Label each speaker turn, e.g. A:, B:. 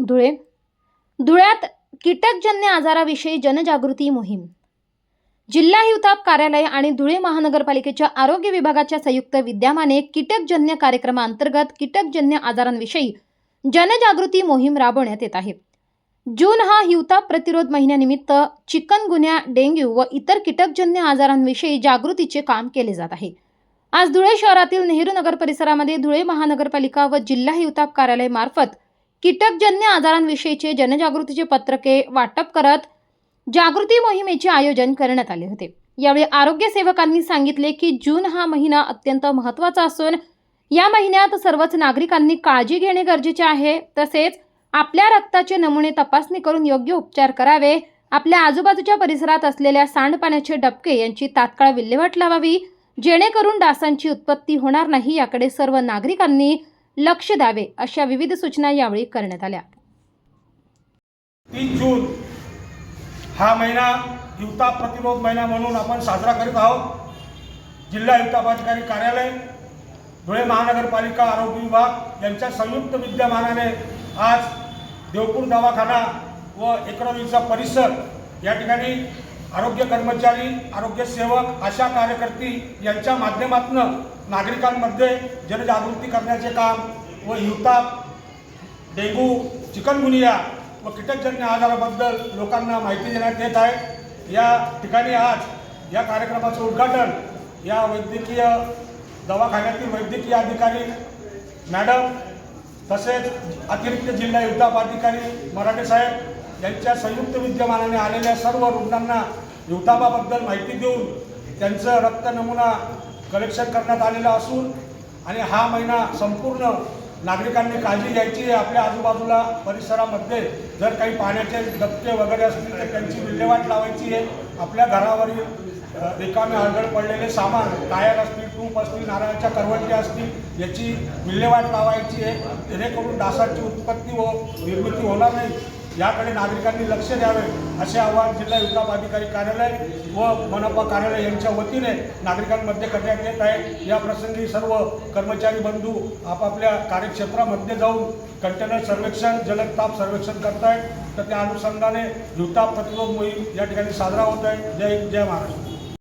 A: धुळ्यात कीटकजन्य आजाराविषयी जनजागृती मोहीम। जिल्हा हिवताप कार्यालय आणि धुळे महानगरपालिकेच्या आरोग्य विभागाच्या संयुक्त विद्यमाने कीटकजन्य कार्यक्रमांतर्गत कीटकजन्य आजारांविषयी जनजागृती मोहीम राबवण्यात येत आहे। जून हा हिवताप प्रतिरोध महिन्यानिमित्त चिकनगुन्या, डेंग्यू व इतर कीटकजन्य आजारांविषयी जागृतीचे काम केले जात आहे। आज धुळे शहरातील नेहरू नगर परिसरामध्ये धुळे महानगरपालिका व जिल्हा हिवताप कार्यालय मार्फत कीटकजन्य आजारांविषयीचे जनजागृतीचे पत्रके वाटप करत जागृती मोहिमेचे आयोजन करण्यात आले होते। यावेळी आरोग्य सेवकांनी सांगितले की जून हा महिना अत्यंत महत्त्वाचा असून या महिन्यात सर्वच नागरिकांनी काळजी घेणे गरजेचे आहे। तसेच आपल्या रक्ताचे नमुने तपासणी करून योग्य उपचार करावे। आपल्या आजूबाजूच्या परिसरात असलेल्या सांडपाण्याचे डबके यांची तात्काळ विल्हेवाट लावावी, जेणेकरून डासांची उत्पत्ती होणार नाही याकडे सर्व नागरिकांनी लक्ष द्यावे, अशा विविध सूचना यावेळी करण्यात आल्या।
B: 3 जून हा महिना हिवताप प्रतिरोध महिना म्हणून आपण साजरा करीत आहोत। जिल्हा हिवताप अधिकारी कार्यालय, धुळे महानगरपालिका आरोग्य विभाग यांच्या संयुक्त विद्यमानाने आज देवपूर दवाखाना व एकरवीचा परिसर या ठिकाणी आरोग्य कर्मचारी, आरोग्य सेवक, आशा कार्यकर्ती यांच्या माध्यमातून नागरिकांमध्ये जनजागृती करण्याचे काम व हिवताप, डेंग्यू, चिकनगुनिया व कीटकजन्य आजाराबद्दल लोकांना माहिती देण्यात येत आहे। या ठिकाणी आज या कार्यक्रमाचे उद्घाटन या वैद्यकीय दवाखान्यातील वैद्यकीय अधिकारी मॅडम तसेच अतिरिक्त जिल्हा हिवताप अधिकारी मराठे साहेब यांच्या संयुक्त विद्यमानाने आलेल्या सर्व रुग्णांना हिवतापाबद्दल माहिती देऊन त्यांचं रक्त नमुना कलेक्शन करण्यात आलेला असून आणि हा महिना संपूर्ण नागरिकांनी काळजी घ्यायची आहे। आपल्या आजूबाजूला परिसरामध्ये जर काही पाण्याचे डबके वगैरे असतील तर त्यांची विल्हेवाट लावायची आहे। आपल्या घरावरील रिकामे आढळ पडलेले सामान, टायर असतील, ट्यूब असतील, नारळाच्या करवंट्या असतील याची विल्हेवाट लावायची आहे, जेणेकरून डासांची उत्पत्ती व निर्मिती होणार नाही याकडे नागरिकांनी लक्ष द्यावे, असे आवाहन जिल्हा हिवताप अधिकारी कार्यालय व मनपा कार्यालय यांच्या वतीने नागरिकांमध्ये करण्यात येत आहे। या प्रसंगी सर्व कर्मचारी बंधू आपापल्या कार्यक्षेत्रामध्ये जाऊन कंटेनर सर्वेक्षण, जलद ताप सर्वेक्षण करत आहेत। तर त्या अनुषंगाने हिवताप प्रतिरोध मोहीम या ठिकाणी साजरा होत आहे। जय हिंद, जय महाराष्ट्र।